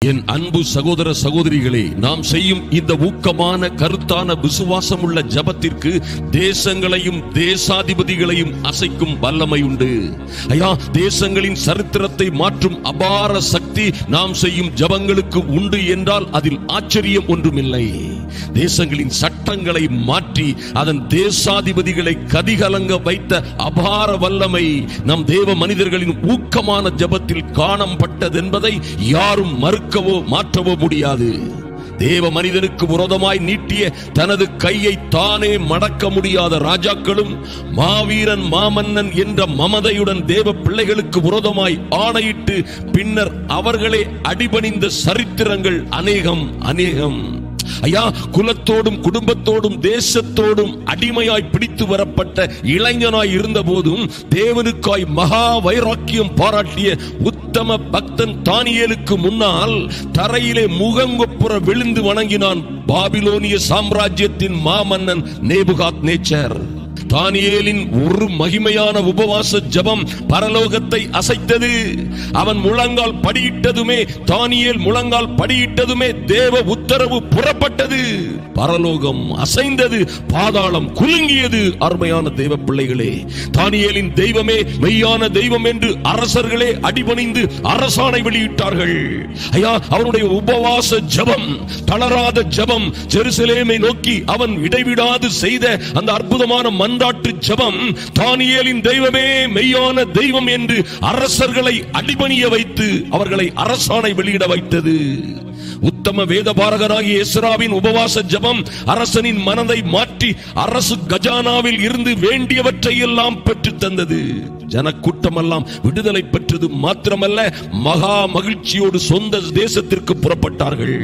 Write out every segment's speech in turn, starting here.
என் அன்பு சகோதர சகோதரிகளே, நாம் செய்யும் இந்த ஊக்கமான கருத்தான விசுவாசம் உள்ள ஜபத்திற்கு தேசங்களையும் தேசாதிபதிகளையும் அசைக்கும் வல்லமை உண்டு. ஐயா, தேசங்களின் சரித்திரத்தை மாற்றும் அபார சக்தி நாம் செய்யும் ஜபங்களுக்கு உண்டு என்றால் அதில் ஆச்சரியம் ஒன்றுமில்லை. தேசங்களின் சட்டங்களை மாற்றி அதன் தேசாதிபதிகளை கதிகலங்க வைத்த அபார வல்லமை நம் தேவ மனிதர்களின் ஊக்கமான ஜபத்தில் காணப்பட்டது என்பதை யாரும் மறுக்கவோ மாற்றவோ முடியாது. தேவ மனிதனுக்கு விரோதமாய் நீட்டிய தனது கையை தானே மடக்க முடியாத ராஜாக்களும் மாவீரன் மாமன்னன் என்ற மமதையுடன் தேவ பிள்ளைகளுக்கு விரோதமாய் ஆணையிட்டு பின்னர் அவர்களே அடிபணிந்த சரித்திரங்கள் அநேகம் அநேகம். ஐயா, குலத்தோடும் குடும்பத்தோடும் தேசத்தோடும் அடிமையாய் பிடித்து வரப்பட்ட இளைஞனாய் இருந்த போதும் தேவனுக்காய் மகா வைராக்கியம் பாராட்டிய உத்தம பக்தன் தானியேலுக்கு முன்னால் தரையிலே முகங்கொப்புற விழுந்து வணங்கினான் பாபிலோனிய சாம்ராஜ்யத்தின் மாமன்னன் நேபுகாத்நேச்சர். தானியேலின் ஒரு மகிமையான உபவாச ஜபம் பரலோகத்தை அசைத்தது. அவன் முழங்கால் படியிட்டதுமே, தானியேல் முழங்கால் படியிட்டதுமே தேவ உத்தரவு புறப்பட்டது. பரலோகம் அசைந்தது, பாதாளம் குலுங்கியது. அருமையான தேவ பிள்ளைகளே, தானியேலின் தெய்வமே மெய்யான தெய்வம் என்று அரசர்களே அடிபணிந்து அரசாணை வெளியிட்டார்கள். ஐயா, அவனுடைய உபவாச ஜபம், தளராத ஜபம், ஜெருசலேமை நோக்கி அவன் இடைவிடாது செய்த அந்த அற்புதமான மன்றாட்டு ஜபம் தானியேலின் தெய்வமே மெய்யான தெய்வம் என்று அரசர்களை அடிபணிய வைத்து அவர்களை அரசாணை வெளியிட வைத்தது. உத்தம வேதபாரகராகிய எஸ்ராவின் உபவாச ஜபம் அரசனின் மனதை மாற்றி அரசு கஜானாவில் இருந்து வேண்டியவற்றை எல்லாம் பெற்று தந்தது. ஜனக்கூட்டமெல்லாம் விடுதலை பெற்றது மாத்திரமல்ல, மகா மகிழ்ச்சியோடு சொந்த தேசத்திற்கு புறப்பட்டார்கள்.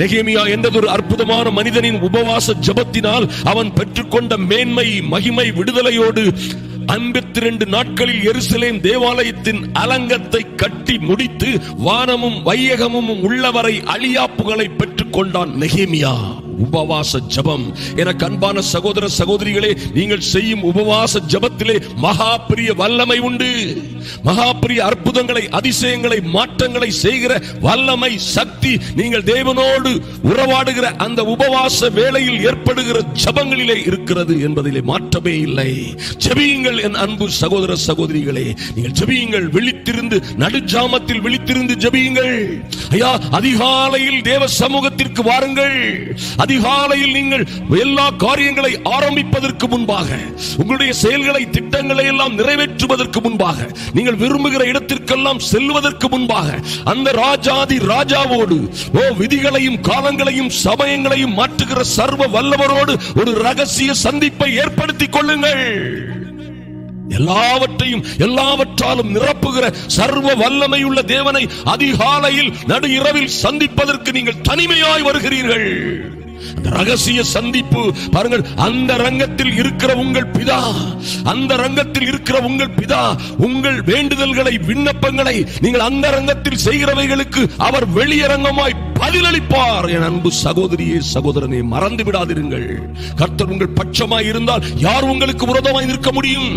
நெகேமியா என்றதொரு அற்புதமான மனிதனின் உபவாச ஜபத்தினால் அவன் பெற்றுக்கொண்ட மேன்மை, மகிமை, விடுதலையோடு 52 நாட்களில் எருசலேம் தேவாலயத்தின் அலங்கத்தை கட்டி முடித்து வானமும் வையகமும் உள்ளவரை அழியாப்புகளை பெற்றுக் கொண்டான் நெகேமியா. உபவாச ஜபம். எனக்கு அன்பான சகோதர சகோதரிகளே, நீங்கள் செய்யும் உபவாச ஜபத்திலே மகா பெரிய வல்லமை உண்டு. மகா பெரிய அற்புதங்களை, அதிசயங்களை, மாற்றங்களை செய்கிற வல்லமை, சக்தி நீங்கள் தேவனோடு உறவாடுகிற அந்த உபவாச வேளையில் ஏற்படுகிற ஜபங்களிலே இருக்கிறது என்பதிலே மாற்றமே இல்லை. ஜெபியுங்கள் என் அன்பு சகோதர சகோதரிகளே, நீங்கள் ஜெபியுங்கள். விழித்திருந்து, நடுஜாமத்தில் விழித்திருந்து ஜெபியுங்கள். ஐயா, அதிகாலையில் தேவ சமூகத்திற்கு வாருங்கள். அதிகாலையில் நீங்கள் எல்லா காரியங்களை ஆரம்பிப்பதற்கு முன்பாக, உங்களுடைய செயல்களை, திட்டங்களை எல்லாம் நிறைவேற்றுவதற்கு முன்பாக, நீங்கள் விரும்புகிற இடத்திற்கெல்லாம் செல்வதற்கு முன்பாக அந்த ராஜாதி ராஜாவோடு, விதிகளையும் காலங்களையும் சமயங்களையும் மாற்றுகிற சர்வ வல்லவரோடு ஒரு ரகசிய சந்திப்பை ஏற்படுத்திக் கொள்ளுங்கள். எல்லாவற்றையும் எல்லாவற்றாலும் நிரப்புகிற சர்வ வல்லமையுள்ள தேவனை அதிகாலையில் நடு இரவில் சந்திப்பதற்கு நீங்கள் தனிமையாய் வருகிறீர்கள். ரகசிய சந்திப்பு பாருங்கள். அந்த ரங்கத்தில் இருக்கிற உங்கள் பிதா, அந்த ரங்கத்தில் இருக்கிற உங்கள் பிதா உங்கள் வேண்டுதல்களை, விண்ணப்பங்களை நீங்கள் அந்த ரங்கத்தில் செய்கிறவைகளுக்கு அவர் வெளியரங்கமாய் பதிலளிப்பார். என் அன்பு சகோதரியே, சகோதரனே, மறந்து விடாதிருங்கள். கர்த்தர் உங்கள் பட்சமாய் இருந்தால் யார் உங்களுக்கு விரோதமாய் நிற்க முடியும்?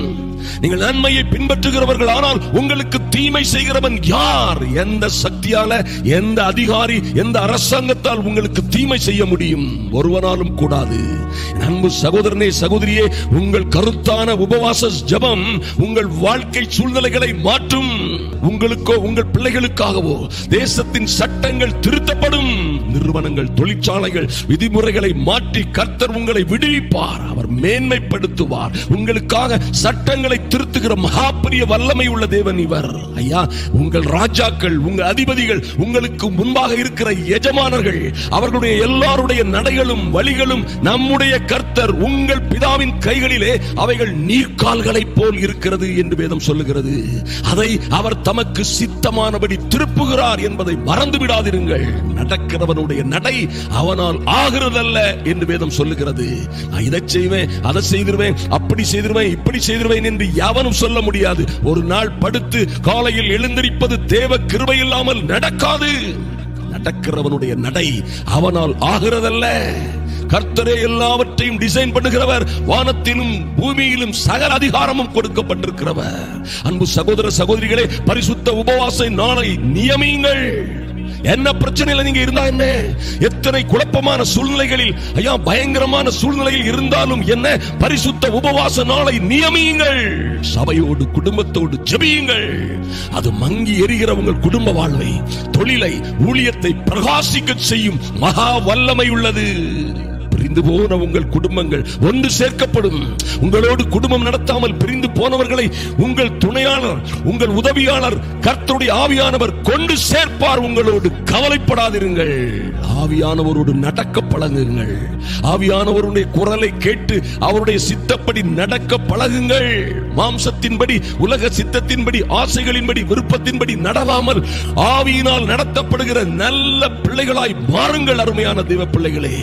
நீங்கள் நன்மையை பின்பற்றுகிறவர்கள் ஆனால் உங்களுக்கு தீமை செய்கிறவன் யார்? எந்த சக்தியால, எந்த அதிகாரி, எந்த அரசாங்கத்தால் உங்களுக்கு தீமை செய்ய முடியும்? ஒருவனாலும் கூடாது. அன்பு சகோதரனே, சகோதரியே, உங்கள் கருத்தான உபவாச ஜபம் உங்கள் வாழ்க்கை சூழ்நிலைகளை மாற்றும். உங்களுக்கோ உங்கள் பிள்ளைகளுக்காகவோ தேசத்தின் சட்டங்கள் திருத்தப்படும். நிறுவனங்கள், தொழிற்சாலைகள், விதிமுறைகளை மாற்றி கர்த்தர் உங்களை விடுவிப்பார். அவர் மேன்மைப்படுத்துவார். உங்களுக்காக சட்டங்களை திருத்துகிற மகாபெரிய வல்லமை உள்ள தேவன் இவர். ஐயா, உங்கள் ராஜாக்கள், உங்கள் அதிபதிகள், உங்களுக்கு முன்பாக இருக்கிற எஜமானர்கள், அவர்களுடைய எல்லாருடைய நடைகளும் வழிகளும் நம்முடைய கர்த்தர் உங்கள் பிதாவின் கைகளிலே அவைகள் நீர்க்கால்களை போல் இருக்கிறது என்று வேதம் சொல்லுகிறது. அதை அவர் தமக்கு சித்தமானபடி திருப்புகிறார் என்பதை மறந்து விடாதிருங்கள். நடக்கிறவனுடைய நடை அவனால் ஆகிறதல்ல என்று வேதம் சொல்லுகிறது. நான் இதை செய்வேன், அதை செய்திருவேன், அப்படி செய்திருவேன், இப்படி செய்திருவேன் என்று யாவனும் சொல்ல முடியாது. ஒரு நாள் படுத்து காலையில் எழுந்திருப்பது தேவ கிருபை இல்லாமல் நடக்காது. நடக்கிறவனுடைய நடை அவனால் ஆகிறதல்ல. கர்த்தரே எல்லாவற்றையும் டிசைன் பண்ணுகிறவர், வானத்திலும் பூமியிலும் சகல அதிகாரமும் கொடுக்கப்பட்டிருக்கிறவர். அன்பு சகோதர சகோதரிகளே, பரிசுத்த உபவாச நாளை நியமியுங்கள். என்ன பிரச்சனையில நீங்க இருந்தா என்ன, எத்தனை குழப்பமான சூழ்நிலைகளில், ஐயா பயங்கரமான சூழ்நிலையில் இருந்தாலும் என்ன, பரிசுத்த உபவாச நாளை நியமியுங்கள். சபையோடு குடும்பத்தோடு ஜெபியுங்கள். அது மங்கி எரிகிற உங்கள் குடும்ப வாழ்வை, தொழிலை, ஊழியத்தை பிரகாசிக்க செய்யும் மகா வல்லமை உள்ளது. பிரிந்து போன உங்கள் குடும்பங்கள் ஒன்று சேர்க்கப்படும். உங்களோடு குடும்பம் நடத்தாமல் பிரிந்து போனவர்களை உங்கள் துணையாளர், உங்கள் உதவியாளர், கர்த்தருடைய ஆவியானவர் கொண்டு சேர்ப்பார். உங்களோடு கவலைப்படாதிருங்கள். ஆவியானவரோடு நடக்க பழகுங்கள். ஆவியானவருடைய குரலை கேட்டு அவருடைய சித்தப்படி நடக்க பழகுங்கள். மாம்சத்தின்படி, உலக சித்தத்தின்படி, ஆசைகளின்படி, விருப்பத்தின்படி நடவாமல் ஆவியினால் நடத்தப்படுகிற நல்ல பிள்ளைகளாய் மாறுங்கள். அருமையான தேவ பிள்ளைகளே,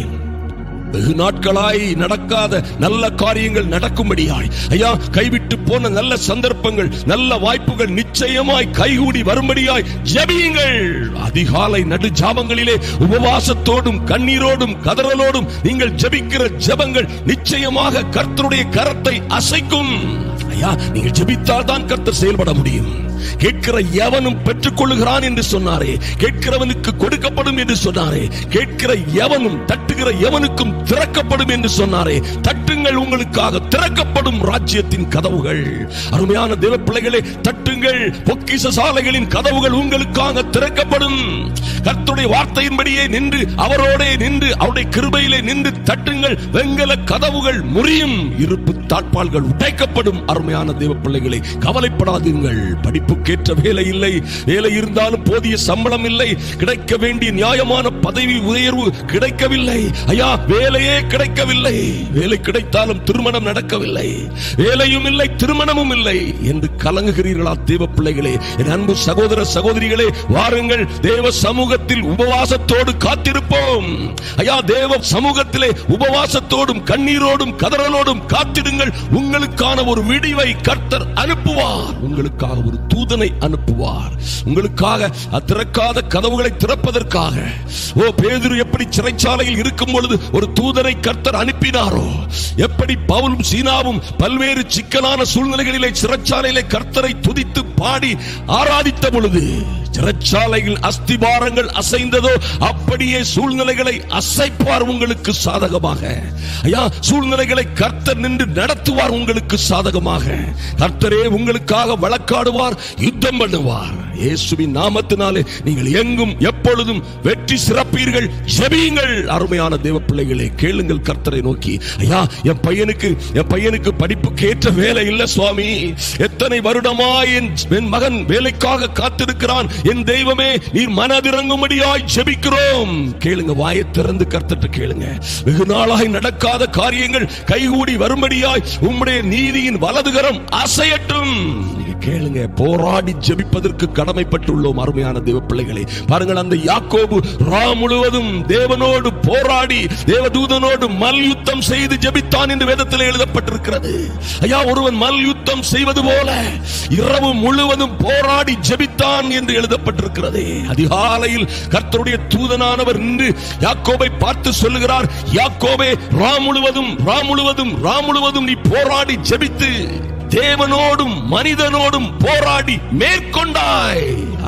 வெகு நாட்களாய் நடக்காத நல்ல காரியங்கள் நடக்கும்படியாய், ஐயா கைவிட்டு போன நல்ல சந்தர்ப்பங்கள், நல்ல வாய்ப்புகள் நிச்சயமாய் கைகூடி வரும்படியாய் ஜெபியுங்கள். அதிகாலை நடு ஜாமங்களிலே உபவாசத்தோடும் கண்ணீரோடும் கதறலோடும் நீங்கள் ஜெபிக்கிற ஜெபங்கள் நிச்சயமாக கர்த்தருடைய கரத்தை அசைக்கும். ஐயா நீங்கள் ஜெபித்தால் தான் கர்த்தர் செயல்பட முடியும். கேட்கிற எவனும் பெற்றுக் கொள்ளுகிறான் என்று சொன்னாரே, கேட்கிறவனுக்கு கொடுக்கப்படும் என்று சொன்னாரே, கேட்கிற எவனும் தட்டுகிற எவனுக்கும் திறக்கப்படும் என்று சொன்னாரே. தட்டுங்கள், உங்களுக்காக திறக்கப்படும் ராஜ்யத்தின் கதவுகள். அருமையான தேவ பிள்ளைகளே, தட்டுங்கள், பொக்கிஷ சாலைகளின் கதவுகள் உங்களுக்காக திறக்கப்படும். கர்த்தருடைய வார்த்தையின்படியே நின்று, அவரோடே நின்று, அவருடைய கிருபையிலே நின்று தட்டுங்கள், வெங்கல கதவுகள் முறியும், இருப்பு தாழ்பால்கள் உடைக்கப்படும். அருமையான தேவ பிள்ளைகளே, கவலைப்படாதீர்கள். படிப்புக்கேற்ற வேலை இல்லை, வேலை இருந்தாலும் போதிய சம்பளம் இல்லை, கிடைக்க வேண்டிய நியாயமான பதவி உயர்வு கிடைக்கவில்லை, ஐயா வேலையே கிடைக்கவில்லை, வேலை கிடைத்தாலும் திருமணம் நடக்கவில்லை, வேலையும் இல்லை திருமணமும் இல்லை என்று கலங்குகிறீர்களா தேவ பிள்ளைகளே? என் அன்பு சகோதர சகோதரிகளே, வாருங்கள், தேவ சமூகத்தில் உபவாசத்தோடு காத்திருப்போம். ஐயா தேவ சமூகத்திலே உபவாசத்தோடும் கண்ணீரோடும் கதறலோடும் காத்திடுங்கள். உங்களுக்கான ஒரு விடிவை கர்த்தர் அனுப்புவார். உங்களுக்காக ஒரு தூதனை அனுப்புவார். உங்களுக்காக திறக்காத கதவுகளை திறப்பதற்காக. ஓ பேதுரு எப்படி சிறைச்சாலையில் இருக்கும் பொழுது ஒரு தூதனை கர்த்தர் அனுப்பினாரோ, எப்படி பவுலும் சீனாவும் பல்வேறு சிக்கலான சூழ்நிலைகளிலே சிறைச்சாலையிலே கர்த்தரை துதித்து பாடி ஆராதித்த பொழுது சிறைச்சாலையில் அஸ்திபாரங்கள் அசைந்ததோ, அப்படியே சூழ்நிலைகளை அசைப்பார் உங்களுக்கு சாதகமாக. ஐயா சூழ்நிலைகளை கர்த்தர் நின்று நடத்துவார் உங்களுக்கு சாதகமாக. கர்த்தரே உங்களுக்காக வழக்காடுவார், யுத்தம் பண்ணுவார். இயேசுவின் நாமத்தினாலே நீங்கள் எங்கும் எப்பொழுதும் வெற்றி சிறப்பீர்கள். ஜெபியுங்கள். அருமையான தேவ பிள்ளைகளே, கேளுங்கள் கர்த்தரை நோக்கி. ஐயா என் பையனுக்கு படிப்புக்கு ஏற்ற வேலை இல்ல சுவாமி, எத்தனை வருடமாய் என் மகன் வேலைக்காக காத்திருக்கிறான், என் தெய்வமே நீர் மனதிறங்கும்படியாய் ஜெபிக்கிறோம். கேளுங்க, வாயை திறந்து கர்த்தரை கேளுங்க. வெகு நாளாய் நடக்காத காரியங்கள் கைகூடி வரும்படியாய் உம்முடைய நீதியின் வலதுகரம் அசையட்டும். கேளுங்க, போராடி ஜெபிப்பதற்கு கடமைப்பட்டுள்ளோம். அருமையான தேவ பிள்ளைகளை பாருங்கள், அந்த யாக்கோபு ரா முழுவதும் தேவனோடு போராடி தேவதூதனோடு மல்யுத்தம் செய்து ஜெபித்தான் என்று வேதத்தில் எழுதப்பட்டிருக்கிறது. ஐயா ஒருவன் மல்யுத்தம் செய்வது போல இரவு முழுவதும் போராடி ஜெபித்தான் என்று எழுதப்பட்டிருக்கிறது. அதிகாலையில் கர்த்தருடைய தூதனானவர் நின்று யாக்கோபை பார்த்து சொல்லுகிறார், யாக்கோபே ரா முழுவதும் நீ போராடி ஜெபித்து தேவனோடும் மனிதனோடும் போராடி மேற்கொண்டாய்.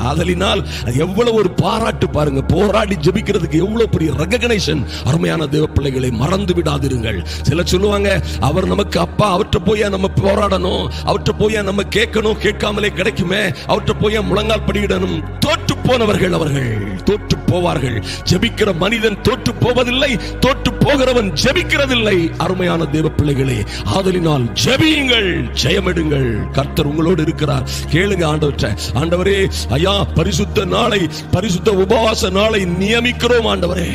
ஆதலினால் எவ்வளவு ஒரு பாராட்டு பாருங்க. போராடி ஜெபிக்கிறதுக்கு எவ்வளவு பெரிய ரெகக்னிஷன். அருமையான தேவ பிள்ளைகளை, மறந்து விடாதிருங்கள். சிலர் சொல்லுவாங்க, அவர் நமக்கு அப்பா, அவற்றை போய் நம்ம போராடணும், அவற்றை போய் நம்ம கேட்கணும், கேட்காமலே கிடைக்குமே, அவற்றை போய் முழங்கால் படியிடணும். தோற்று போனவர்கள் அவர்கள், தோற்று போவார்கள். ஜெபிக்கிற மனிதன் தோற்று போவதில்லை, தோற்று போகிறவன் ஜெபிக்கிறதில்லை. அருமையான தேவ பிள்ளைகளே, ஆதலினால் ஜெபியுங்கள், ஜெயமெடுங்கள். கர்த்தர் உங்களோடு இருக்கிறார். கேளுங்க ஆண்டவரே, ஆண்டவரே ஐயா பரிசுத்த நாளை, பரிசுத்த உபவாச நாளை நியமிக்கிறோம் ஆண்டவரே.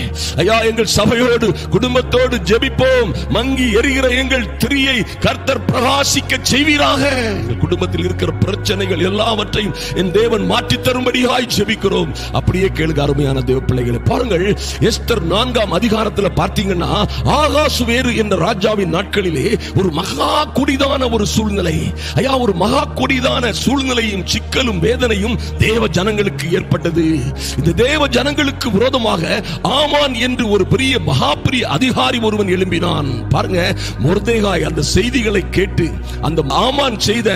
ஐயா எங்கள் சபையோடு குடும்பத்தோடு ஜெபிப்போம். மங்கி எரிகிற எங்கள் திரியை கர்த்தர் பிரகாசிக்க செய்வீராக. எங்கள் குடும்பத்தில் இருக்கிற பிரச்சனைகள் எல்லாவற்றையும் என் தேவன் மாற்றி தரும்படியாய் ஜெபிக்கிறோம். அப்படியே கேளுங்க அருமையான தேவ பிள்ளைகளை. பாருங்கள், எஸ்தர் 4ஆம் அதிகாரத்தில் பார்த்தீங்கன்னா, ஆகாசுவேரு என்ற ராஜாவின் நாட்களிலே ஒரு மகா கொடிதான ஒரு சூழ்நிலை, ஐயா ஒரு மகா கொடிதான சூழ்நிலையும் சிக்கலும் வேதனையும் தேவ ஜனங்களுக்கு ஏற்பட்டது. இந்த தேவ ஜனங்களுக்கு விரோதமாக ஆமான் என்று ஒரு பெரிய மகாபெரிய அதிகாரி ஒருவன் எழும்பினான். பாருங்க, மொர்தெகாய் அந்த செய்திகளை கேட்டு அந்த ஆமான் செய்த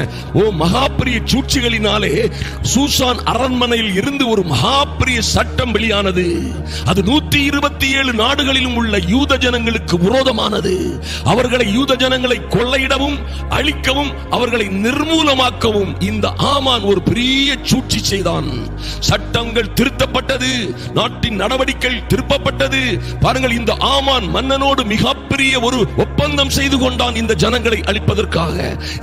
மகாபெரிய சூழ்ச்சிகளினாலே சூசான் அரண்மனையில் இருந்து ஒரு மகாபெரிய சட்டம் வெளியானது. அது 127 நாடுகளிலும் உள்ள யூத ஜனங்களுக்கு விரோதமானது. அவர்களை யூத ஜனங்களை கொள்ளையிடவும் அழிக்கவும் அவர்களை நிர்மூலமாக்கவும் இந்த ஆமான் ஒரு பெரிய சூழ்ச்சி செய்தான். சட்டங்கள் திருத்தப்பட்டது, நாட்டின் நடவடிக்கைகள் திருப்பப்பட்டது. பாருங்கள், இந்த ஆமான் மன்னனோடு மிகப்பெரிய ஒரு ஒப்பந்தம் செய்து கொண்டான் இந்த ஜனங்களை அழிப்பதற்காக.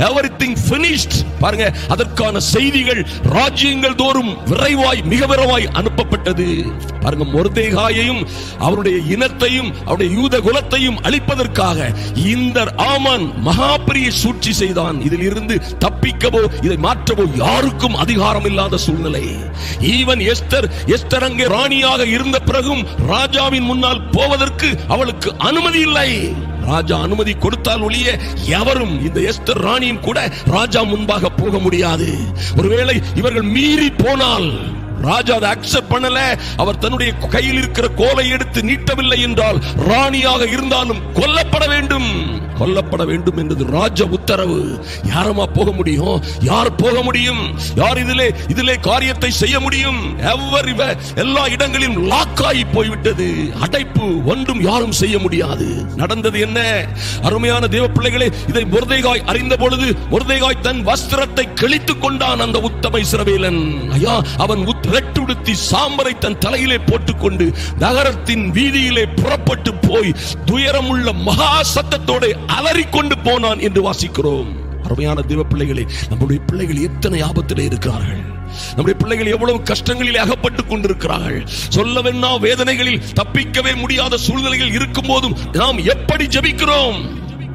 Everything finished. பாருங்க, அதற்கான செய்திகள் ராஜ்யங்கள் தோறும் விரைவாய் மிக விரைவாய் அனுப்பப்பட்டது. பாருங்க, மொர்தெகாயையும் அவருடைய இனத்தையும் அவருடைய யூத குலத்தையும் அழிப்பதற்காக இந்த ஆமான் மகாபெரிய சூழ்ச்சி செய்தான். இதில் இருந்து தப்பிக்கவோ இதை மாற்றவோ யாருக்கும் அதிகாரம் இல்லாத சூழ்நிலை. ஈவன் எஸ்தர் அங்கே ராணியாக இருந்த பிறகும் ராஜாவின் முன்னால் போவதற்கு அவளுக்கு அனுமதி இல்லை. ராஜா அனுமதி கொடுத்தால் ஒழிய எவரும், இந்த எஸ்தர் ராணியும் கூட ராஜா முன்பாக போக முடியாது. ஒருவேளை இவர்கள் மீறி போனால் ராஜா அதை அக்செப்ட் பண்ணல, அவர் தன்னுடைய கையில் இருக்கிற கோலை எடுத்து நீட்டவில்லை என்றால் ராணியாக இருந்தாலும் கொல்லப்பட வேண்டும் என்பது ராஜ உத்தரவு. யாரமா போக முடியும்? யார் போக முடியும்? யார் இதிலே காரியத்தை செய்ய முடியும்? எல்லா இடங்களிலும் லாக்காகி போய்விட்டது, அடைப்பு, ஒன்றும் யாரும் செய்ய முடியாது. நடந்தது என்ன? அருமையான தேவ பிள்ளைகளே, இதை மொர்தெகாய் அறிந்த பொழுது மொர்தெகாய் தன் வஸ்திரத்தை கிழித்துக் கொண்டான். அந்த உத்தம இஸ்ரவேலன், ஐயா, அவன் ரெட்டுடுத்தி சாம்பரை தன் தலையிலே போட்டுக்கொண்டு நகரத்தின் வீதியிலே புறப்பட்டு போய் துயரமுள்ள மகா சத்தத்தோடு அலறிக்கொண்டு போனான் என்று வாசிக்கிறோம். அருமையான தேவ பிள்ளைகளே, நம்முடைய பிள்ளைகள் எத்தனை ஆபத்திலே இருக்கிறார்கள். நம்முடைய பிள்ளைகள் எவ்வளவு கஷ்டங்களில் அகப்பட்டுக் கொண்டிருக்கிறார்கள். சொல்லவென்னா வேதனைகளில் தப்பிக்கவே முடியாத சூழ்நிலைகள் இருக்கும் போதும் நாம் எப்படி ஜெபிக்கிறோம்?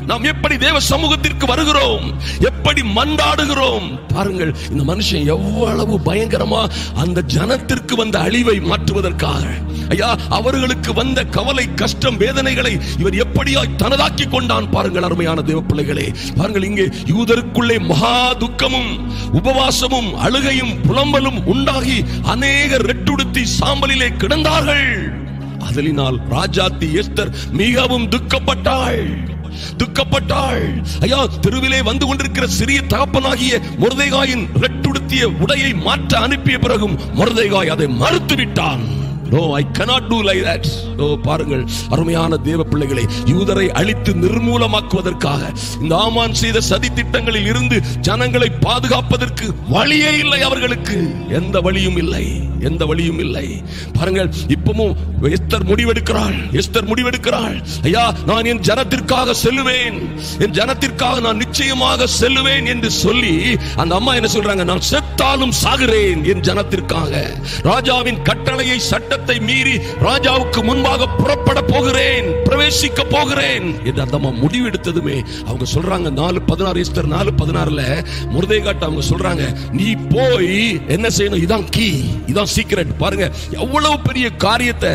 நாம் எப்படி தேவ சமூகத்திற்கு வருகிறோம்? எப்படி மன்றாடுகிறோம்? பாருங்கள், இந்த மனுஷன் எவ்வளவு பயங்கரமா அந்த ஜனத்திற்கு வந்த அழிவை மாற்றுவதற்காக, ஐயா, அவர்களுக்கு வந்த கவலை, கஷ்டம், வேதனைகளை இவர் எப்படியாய் தனதாக்கி கொண்டான். பாருங்கள் அருமையான தேவ பிள்ளைகளே, பாருங்கள், இங்கே யூதருக்குள்ளே மகா துக்கமும் உபவாசமும் அழுகையும் புலம்பலும் உண்டாகி அநேக ரெட்டுடுத்தி சாம்பலிலே கிடந்தார்கள். அதனால் ராஜாத்தி எஸ்தர் மிகவும் துக்கப்பட்டாள். ஐயா, தெருவிலே வந்து கொண்டிருக்கிற சிறிய தகப்பனாகிய மொர்தெகாயின் ரெட்டுடுத்திய உடையை மாற்ற அனுப்பிய பிறகும் மொர்தெகாய் அதை மறுத்துவிட்டான். No, I cannot do like that. பாருங்கள் அருமையான தேவ பிள்ளைகளை, யூதரை அழித்து நிர்மூலமாக்குவதற்காக இந்த ஆமான் செய்த சதி திட்டங்களில் இருந்து ஜனங்களை பாதுகாப்பதற்கு வழியே இல்லை. அவர்களுக்கு எந்த வழியும் இல்லை. பாருங்கள், இப்பவும் எஸ்தர் முடிவெடுக்கிறாள். ஐயா, நான் என் ஜனத்திற்காக செல்லுவேன், என் ஜனத்திற்காக நான் நிச்சயமாக செல்லுவேன் என்று சொல்லி அந்த அம்மா என்ன சொல்றாங்க? நான் செத்தாலும் சாகிறேன் என் ஜனத்திற்காக. ராஜாவின் கட்டளையை, சட்டத்தை மீறி ராஜாவுக்கு முன்பாக புறப்பட போகிறேன், பிரவேசிக்க போகிறேன் என்று அந்த அம்மா முடிவெடுத்ததுமே அவங்க சொல்றாங்க, 4:16 எஸ்தர் 4:16 மொர்தெகாய் அவங்க சொல்றாங்க, நீ போய் என்ன செய்யணும்? இதான் கீ, இதான் சீக்ரெட். பாருங்க, எவ்வளவு பெரிய காரியத்தை,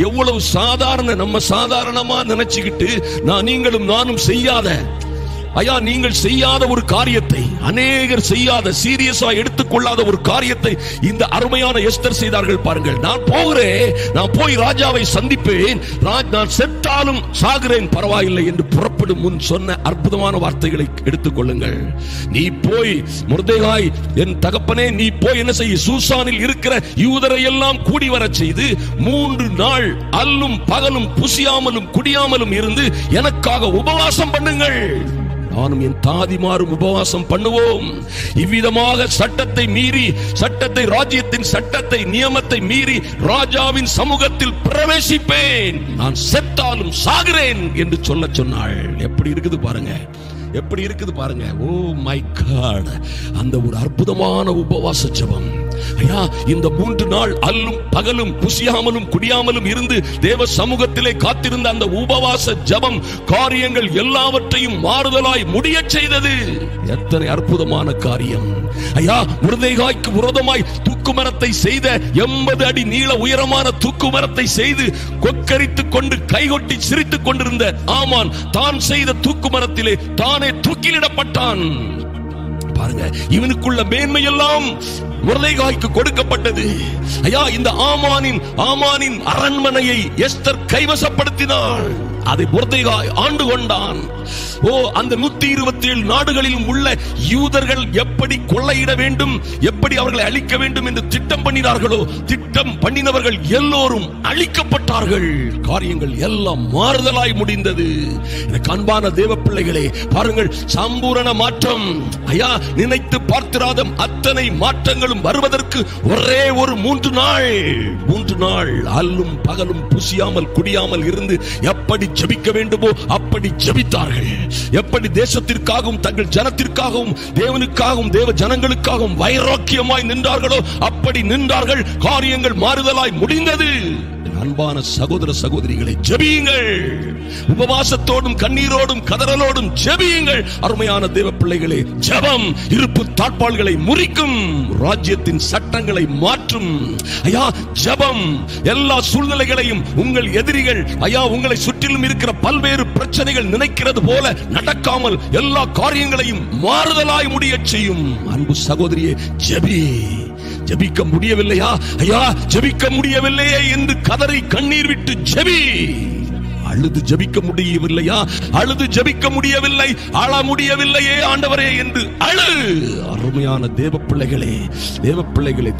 எவ்வளவு நம்ம சாதாரணமா நினைச்சுக்கிட்டு நீங்களும் நானும் செய்யாத, ஐயா, நீங்கள் செய்யாத ஒரு காரியத்தை, அநேகர் செய்யாத, சீரியஸா எடுத்துக்கொள்ளாத ஒரு காரியத்தை இந்த அருமையான எஸ்தர் செய்தார்கள். பாருங்கள், நான் போகிறேன், நான் போய் ராஜாவை சந்திப்பேன், நான் செத்தாலும் சாகிறேன் பரவாயில்லை என்று புறப்படும் முன் சொன்ன அற்புதமான வார்த்தைகளை எடுத்துக்கொள்ளுங்கள். நீ போய் மொர்தெகாய், என் தகப்பனே, நீ போய் என்ன செய்ய? சூசானில் இருக்கிற யூதரை எல்லாம் கூடி வர செய்து 3 நாள் அல்லும் பகலும் புசியாமலும் குடியாமலும் இருந்து எனக்காக உபவாசம் பண்ணுங்கள். நானும் என் தாதிமாரும் உபவாசம் பண்ணுவோம். இவ்விதமாக சட்டத்தை மீறி, ராஜ்யத்தின் சட்டத்தை, நியமத்தை மீறி ராஜாவின் சமூகத்தில் பிரவேசிப்பேன், நான் செத்தாலும் சாகிறேன் என்று சொன்னாள். எப்படி இருக்குது பாருங்க. ஓ மை காட், அந்த ஒரு அற்புதமான உபவாச ஜெபம். ஐயா, இந்த 3 நாள் அல்லும் பகலும் புசியாமலும் குடியாமலும் இருந்து தேவ சமூகத்திலே காத்திருந்த அந்த உபவாச ஜெபம் காரியங்கள் எல்லாவற்றையும் மாறுதலாய் முடிய செய்தது. எத்தனை அற்புதமான காரியம்! ஐயா, மொர்தெகாய்க்கு விரோதமாய் தூக்கு மரத்தை செய்த, 80 அடி நீள உயரமான தூக்கு மரத்தை செய்து கொக்கரித்துக் கொண்டு கைகொட்டி சிரித்துக் கொண்டிருந்த ஆமான் தான் செய்த தூக்கு மரத்திலே தானே தூக்கிலிடப்பட்டான். பாருங்க, இவனுக்குள்ள மேன்மை எல்லாம் மொர்தெகாய்க்கு கொடுக்கப்பட்டது. ஐயா, இந்த ஆமானின் அரண்மனையை எஸ்தர் கைவசப்படுத்தினாள். அதை மொர்தெகாய் ஆண்டு கொண்டான். அந்த 127 நாடுகளிலும் உள்ள யூதர்கள் எப்படி கொள்ளையிட வேண்டும், எப்படி அவர்களை அழிக்க வேண்டும் என்று திட்டம் பண்ணினார்களோ, திட்டம் பண்ணினவர்கள் எல்லோரும் அழிக்கப்பட்டார்கள். காரியங்கள் எல்லாம் மாறுதலாய் முடிந்தது. எனக்கு அன்பான தேவ பிள்ளைகளே, பாருங்கள், சம்பூரண மாற்றம். ஐயா, நினைத்து பார்த்திராத அத்தனை மாற்றங்களும் வருவதற்கு ஒரே ஒரு 3 நாள் அல்லும் பகலும் புசியாமல் குடியாமல் இருந்து எப்படி ஜெபிக்க வேண்டுமோ அப்படி ஜெபித்தார்கள். எப்படி தேசத்திற்காகவும் தங்கள் ஜனத்திற்காகவும் தேவனுக்காகவும் தேவ ஜனங்களுக்காகவும் வைராக்கியமாய் நின்றார்களோ அப்படி நின்றார்கள். காரியங்கள் மாறுதலாய் முடிந்தது. அன்பான சகோதர சகோதரிகளை, ஜெபியுங்கள். உபவாசத்தோடும் கண்ணீரோடும் கதறலோடும் ஜெபியுங்கள். அருமையான தேவ பிள்ளைகளே, ஜெபம் இருப்பு தாழ்பாள்களை முறிக்கும், ராஜ்யத்தின் சட்டங்களை மாற்றும். ஐயா, ஜெபம் எல்லா சூழ்நிலைகளையும் உங்கள் எதிரிகள், ஐயா, உங்களை சுற்றிலும் இருக்கிற பல்வேறு பிரச்சனைகள் நினைக்கிறது போல நடக்காமல் எல்லா காரியங்களையும் மாறுதலாய் முடிய செய்யும். அன்பு சகோதரியே, ஜெபி. ஜெபிக்க முடியவில்லையா? ஐயா, ஜெபிக்க முடியவில்லையே என்று கதறி கண்ணீர் விட்டு ஜெபி. அழுது ஜெபிக்க முடியவில்லையா? அழுது ஜெபிக்க முடியவில்லை, அழ முடியவில்லையே ஆண்டவரே என்று அழு. அருமையான தேவ பிள்ளைகளே,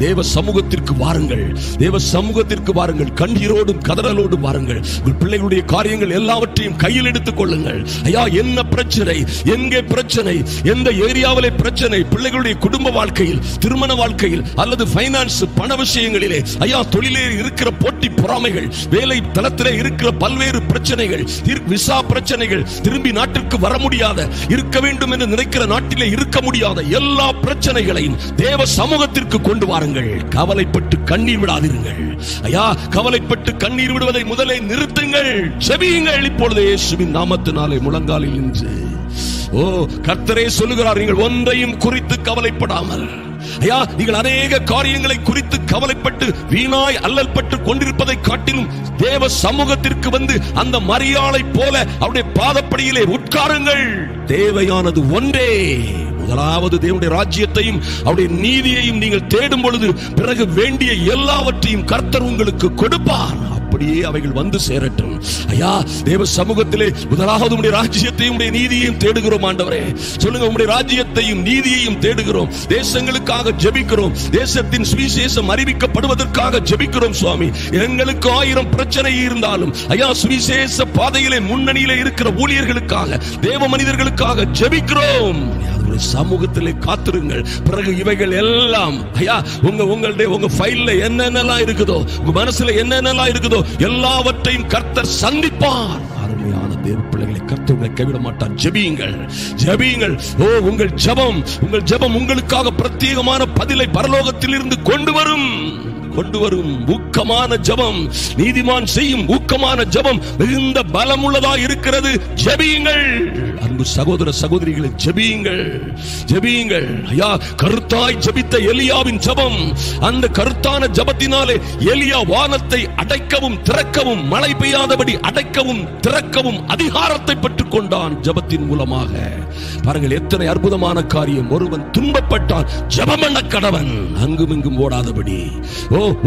தேவ சமூகத்திற்கு வாருங்கள். தேவ சமூகத்திற்கு வாருங்கள். கண்ணீரோடும் கதறலோடும் வாருங்கள். உங்கள் பிள்ளைகளுடைய காரியங்கள் எல்லாவற்றையும் கையில் எடுத்துக் கொள்ளுங்கள். ஐயா, என்ன பிரச்சனை, எங்கே பிரச்சனை, எந்த ஏரியாவிலே பிரச்சனை, பிள்ளைகளுடைய குடும்ப வாழ்க்கையில், திருமண வாழ்க்கையில் அல்லது பைனான்ஸ் பண விஷயங்களிலே, ஐயா, தொழிலே இருக்கிற போட்டி பொறாமைகள், வேலை தளத்திலே இருக்கிற பல்வேறு பிரச்சனைகள், விசா பிரச்சனைகள், திரும்பி நாட்டிற்கு வர முடியாத, இருக்க வேண்டும் என்று நினைக்கிற நாட்டிலே இருக்க முடியாத எல்லா பிரச்சனைகளையும் தேவ சமூகத்திற்கு கொண்டு வாருங்கள். கவலைப்பட்டு கண்ணீர் விடாதீர்கள். ஐயா, கவலைப்பட்டு கண்ணீர் விடுவதை முதலே நிறுத்துங்கள். ஜெபியுங்கள். இப்பொழுது இயேசுவின் நாமத்தினாலே முழங்காலில் நின்று, கர்த்தரே சொல்லுகிறார், நீங்கள் ஒன்றையும் குறித்து கவலைப்படாமல், ஐயா, நீங்கள் அநேக காரியங்களை குறித்து கவலைப்பட்டு வீணாய் அல்லல் பட்டு கொண்டிருப்பதை காட்டிலும் தேவ சமூகத்திற்கு வந்து அந்த மரியாளை போல அவருடைய பாதப்படியிலே உட்காருங்கள். தேவையானது ஒன்றே. முதலாவது தேவனுடைய ராஜ்யத்தையும் அவருடைய நீதியையும் நீங்கள் தேடும் பொழுது பிறகு வேண்டிய எல்லாவற்றையும் கர்த்தர் உங்களுக்கு கொடுப்பார். அப்படியே அவைகள் வந்து சேரட்டும். ஐயா, தேவ சமூகத்திலே முதலாவது உம்முடைய ராஜ்யத்தையும் உம்முடைய நீதியையும் தேடுகிறோம் ஆண்டவரே. சொல்லுங்க, உம்முடைய ராஜ்யத்தையும் நீதியையும் தேடுகிறோம். தேசங்களுக்காக ஜெபிக்கிறோம். தேசத்தின் சுவிசேஷம் அறிவிக்கப்படுவதற்காக ஜெபிக்கிறோம் சுவாமி. எங்களுக்கு 1000 பிரச்சனை இருந்தாலும் ஐயா, சுவிசேஷ பாதையிலே முன்னணியிலே இருக்கிற ஊழியர்களுக்காக, தேவ மனிதர்களுக்காக ஜெபிக்கிறோம். சமூகத்திலே காத்திருங்கள். பிறகு இவைகள் எல்லாம் ஐயா, உங்க ஃபைல்ல என்னென்னலாம் இருக்குதோ, உங்க மனசுல என்னென்னலாம் இருக்குதோ எல்லாவற்றையும் கர்த்தர் சந்திப்பார். அருமையான தேவ பிள்ளைகளை, கர்த்தர் உங்களை கைவிட மாட்டார். ஜெபியுங்கள், ஜெபியுங்கள். உங்கள் ஜெபம் உங்களுக்காக பிரத்யேகமான பதிலை பரலோகத்தில் இருந்து கொண்டு வரும். ஊக்கமான ஜெபம், நீதிமான் செய்யும் ஊக்கமான ஜெபம் மிகுந்த பலமுள்ளதா இருக்கிறது. ஜெபியுங்கள். அன்பு சகோதர சகோதரிகளை, ஜெபியுங்கள். ஐயா, கருத்தாய் ஜெபித்த எலியாவின் ஜெபம், அந்த கருத்தான ஜெபத்தினாலே எலியா வானத்தை அடைக்கவும் திறக்கவும், மழை பெய்யாதபடி அடைக்கவும் திறக்கவும் அதிகாரத்தை பெற்றுக் கொண்டான் ஜெபத்தின் மூலமாக. பாருங்கள், எத்தனை அற்புதமான காரியம். ஒருவன் துன்பப்பட்டால் ஜெபம் பண்ண கடவன், அங்கும் இங்கும் ஓடாதபடி.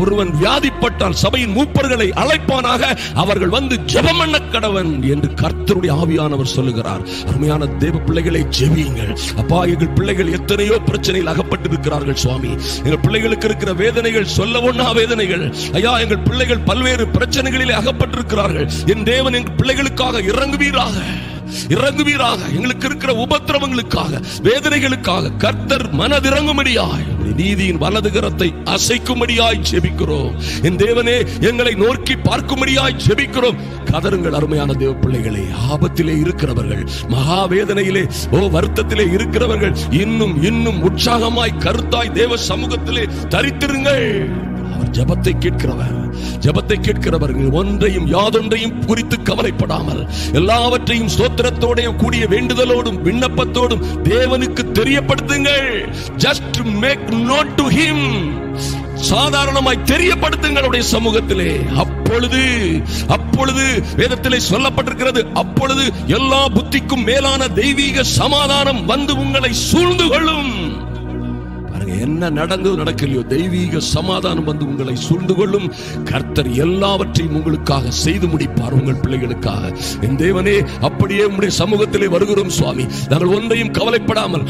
ஒருவன் வியாதிப்பட்டால் சபையின் மூப்பர்களை அழைப்பானாக, அவர்கள் வந்து ஜெபம் பண்ண கடவன் என்று கர்த்தருடைய ஆவியானவர் சொல்லுகிறார். அருமையான தேவ பிள்ளைகளை, ஜெபியுங்கள். அப்பா, எங்கள் பிள்ளைகள் எத்தனையோ பிரச்சனையில் அகப்பட்டிருக்கிறார்கள் சுவாமி. எங்கள் பிள்ளைகளுக்கு இருக்கிற வேதனைகள் சொல்ல ஒண்ணா வேதனைகள். ஐயா, எங்கள் பிள்ளைகள் பல்வேறு பிரச்சனைகளிலே அகப்பட்டிருக்கிறார்கள். என் தேவன் எங்கள் பிள்ளைகளுக்காக இறங்குவீராக. எங்களுக்கு இருக்கிற உபத்திரவங்களுக்காக, வேதனைகளுக்காக கர்த்தர் மனதிறங்கும்படியாய், நீதியின் வலது கரத்தை அசைக்கும்படியாய் ஜெபிக்கிறோம். என் தேவனே, எங்களை நோக்கி பார்க்கும்படியாய் ஜெபிக்கிறோம். கதறுங்கள் அருமையான தேவ பிள்ளைகளே. ஆபத்திலே இருக்கிறவர்கள், மகாவேதனையிலே, வருத்தத்திலே இருக்கிறவர்கள் இன்னும் இன்னும் உற்சாகமாய் கருத்தாய் தேவ சமூகத்திலே தரித்திருங்கள். அவர் ஜெபத்தை கேட்கிறவர் ஒன்றையும் யாதொன்றையும் குறித்து கவலைப்படாமல் எல்லாவற்றையும் ஸ்தோத்திரத்தோடையும் கூடிய வேண்டுதலோடும் விண்ணப்பத்தோடும் தேவனுக்கு தெரியப்படுத்துங்கள். Just make note to him. சாதாரணமாய் தெரியப்படுத்துங்களுடைய சமூகத்திலே. அப்பொழுது வேதத்திலே சொல்லப்பட்டிருக்கிறது, அப்பொழுது எல்லா புத்திக்கும் மேலான தெய்வீக சமாதானம் வந்து உங்களை சூழ்ந்து கொள்ளும். பாருங்க, என்ன நடந்தது நடக்கலையோ தெய்வீக சமாதானம் வந்து உங்களை சூழ்ந்து கொள்ளும். கர்த்தர் எல்லாவற்றையும் உங்களுக்காக செய்து முடிப்பார், உங்கள் பிள்ளைகளுக்காக. என் தேவனே, அப்படியே உம்முடைய சமூகத்திலே வருகிறோம் சுவாமி. நாங்கள் ஒன்றையும் கவலைப்படாமல்,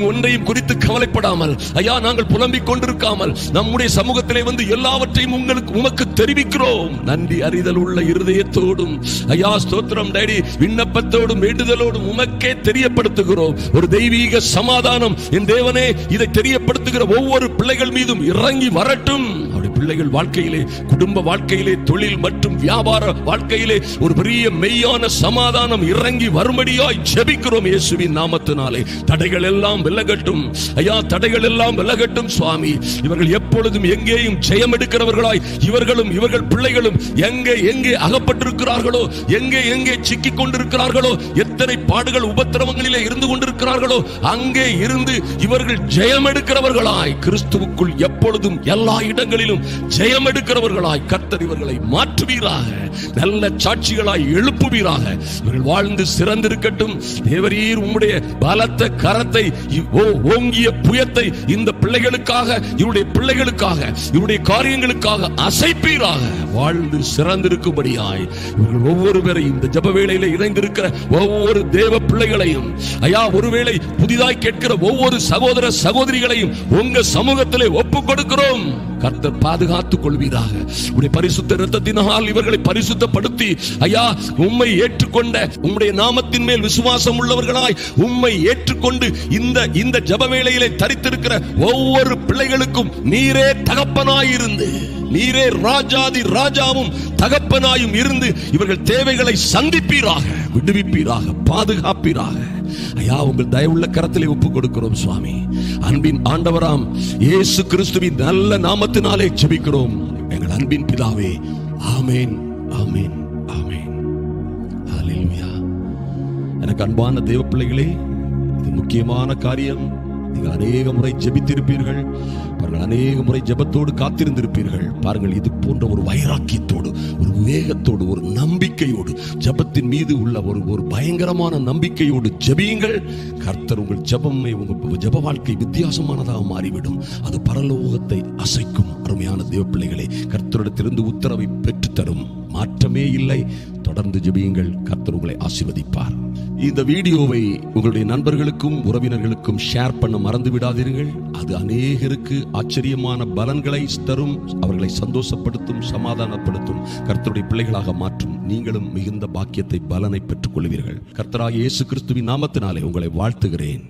ஒன்றையும் குறித்து கவலைப்படாமல், ஐயா நாங்கள் புலம்பிக் கொண்டிருக்காமல் நம்முடைய சமூகத்திலே வந்து எல்லாவற்றையும் உமக்கு தெரிவிக்கிறோம். நன்றி அறிதல் உள்ள இருதயத்தோடும், ஐயா ஸ்தோத்திரம் டாடி, விண்ணப்பத்தோடும் வேண்டுதலோடும் உமக்கே தெரியப்படுத்துகிறோம். ஒரு தெய்வீக சமாதானம் என் தேவனே இதை தெரியப்படுத்துகிற ஒவ்வொரு பிள்ளைகள் மீதும் இறங்கி வரட்டும். அவருடைய பிள்ளைகள் வாழ்க்கையிலே, குடும்ப வாழ்க்கையிலே, தொழில் மற்றும் வியாபார வாழ்க்கையிலே ஒரு பெரிய மெய்யான சமாதானம் இறங்கி வரும்படியாய் ஜெபிக்கிறோம் இயேசுவின் நாமத்தினாலே. தடைகள் எல்லாம் விலகட்டும் ஐயா, தடைகள் எல்லாம் விலகட்டும் சுவாமி. இவர்கள் எப்பொழுதும் எங்கேயும் ஜெயம் எடுக்கிறவர்களாய், இவர்களும் இவர்கள் பிள்ளைகளும் எங்கே எங்கே அகப்பட்டிருக்கிறார்களோ, எங்கே எங்கே சிக்கிக் கொண்டிருக்கிறார்களோ, எத்தனை பாடுகள் உபத்திரவங்களிலே இருந்து கொண்டிருக்கிறார்களோ அங்கே இருந்து இவர்கள் ஜெயம் எடுக்கிறவர்களாய், கிறிஸ்துவுக்குள் எப்பொழுதும் எல்லா இடங்களிலும் ஜெயம் எடுக்கிறவர்களாய் கர்த்தர் இவர்களை மாற்றுவீராக. நல்ல சாட்சிகளாய் எழுப்புவீராக. இவர்கள் வாழ்ந்து சிறந்திருக்கட்டும். தேவரீர் உம்முடைய பலத்த கரத்தை, ஓங்கிய புயத்தை இந்த பிள்ளைகளுக்காக, இவருடைய பிள்ளைகளுக்காக, இவருடைய காரியங்களுக்காக அசைப்பீராக. வாழ்ந்து சிறந்திருக்கும்படியாய் இவர்கள் ஒவ்வொருவரையும், இந்த ஜெப வேளையிலே இணைந்திருக்கிற ஒவ்வொரு தேவ பிள்ளைகளையும், ஐயா ஒருவேளை புதிதாய் கேட்கிற ஒவ்வொரு சகோதர சகோதரிகளையும் உங்க சமூகத்திலே ஒப்புக் கொடுக்கிறோம். கர்த்தர் பாதுகாத்துக் கொள்வீராக. உம்முடைய பரிசுத்த இரத்தத்தினால் இவர்களை பரிசுத்தப்படுத்தி, ஐயா உம்மை ஏற்றுக்கொண்ட, உம்முடைய நாமத்தின் மேல் விசுவாசம் உள்ளவர்களாய் உம்மை ஏற்றுக்கொண்டு இந்த ஜெப வேளையிலே தரித்திருக்கிற ஒவ்வொரு பிள்ளைகளுக்கும் நீரே தகப்பனாயிருந்து, நீரே ராஜாதி ராஜாவும் தகப்பனாயும் இருந்து இவர்கள் தேவைகளை சந்திப்பீராக, விடுவிப்பீராக, பாதுகாப்பீராக. ஐயா உங்கள் தயவுள்ள கரத்திலே ஒப்புக் கொடுக்கிறோம் சுவாமி. அன்பின் ஆண்டவராம் இயேசு கிறிஸ்துவின் நல்ல நாமத்தினாலே ஜெபிக்கிறோம் எங்கள் அன்பின் பிதாவே. ஆமென், ஆமென், ஆமென். ஹல்லேலூயா. எனக்கு அன்பான தேவ பிள்ளைகளே, இது முக்கியமான காரியம். நீங்கள் அநேக முறை ஜெபித்திருப்பீர்கள், அநேக முறை ஜெபத்தோடு காத்திருந்திருப்பீர்கள். பாருங்கள், இது போன்ற ஒரு வைராக்கியத்தோடு, ஒரு வேகத்தோடு, ஒரு நம்பிக்கையோடு, ஜெபத்தின் மீது உள்ள ஒரு பயங்கரமான நம்பிக்கையோடு ஜெபியுங்கள். கர்த்தர் உங்கள் ஜெபமே, உங்கள் ஜெப வாழ்க்கை வித்தியாசமானதாக மாறிவிடும். அது பரலோகத்தை அசைக்கும். அருமையான தேவ பிள்ளைகளே, கர்த்தரிடத்திலிருந்து உத்தரவை பெற்றுத்தரும். மாற்றமே இல்லை. தொடர்ந்து ஜெபியுங்கள். கர்த்தர் உங்களை ஆசீர்வதிப்பார். இந்த வீடியோவை உங்களுடைய நண்பர்களுக்கும் உறவினர்களுக்கும் ஷேர் பண்ண மறந்து விடாதீர்கள். அது அநேகருக்கு ஆச்சரியமான பலன்களை தரும், அவர்களை சந்தோஷப்படுத்தும், சமாதானப்படுத்தும், கர்த்தருடைய பிள்ளைகளாக மாற்றும். நீங்களும் மிகுந்த பாக்கியத்தை, பலனை பெற்றுக் கொள்வீர்கள். கர்த்தராகிய இயேசு கிறிஸ்துவின் நாமத்தினாலே உங்களை வாழ்த்துகிறேன்.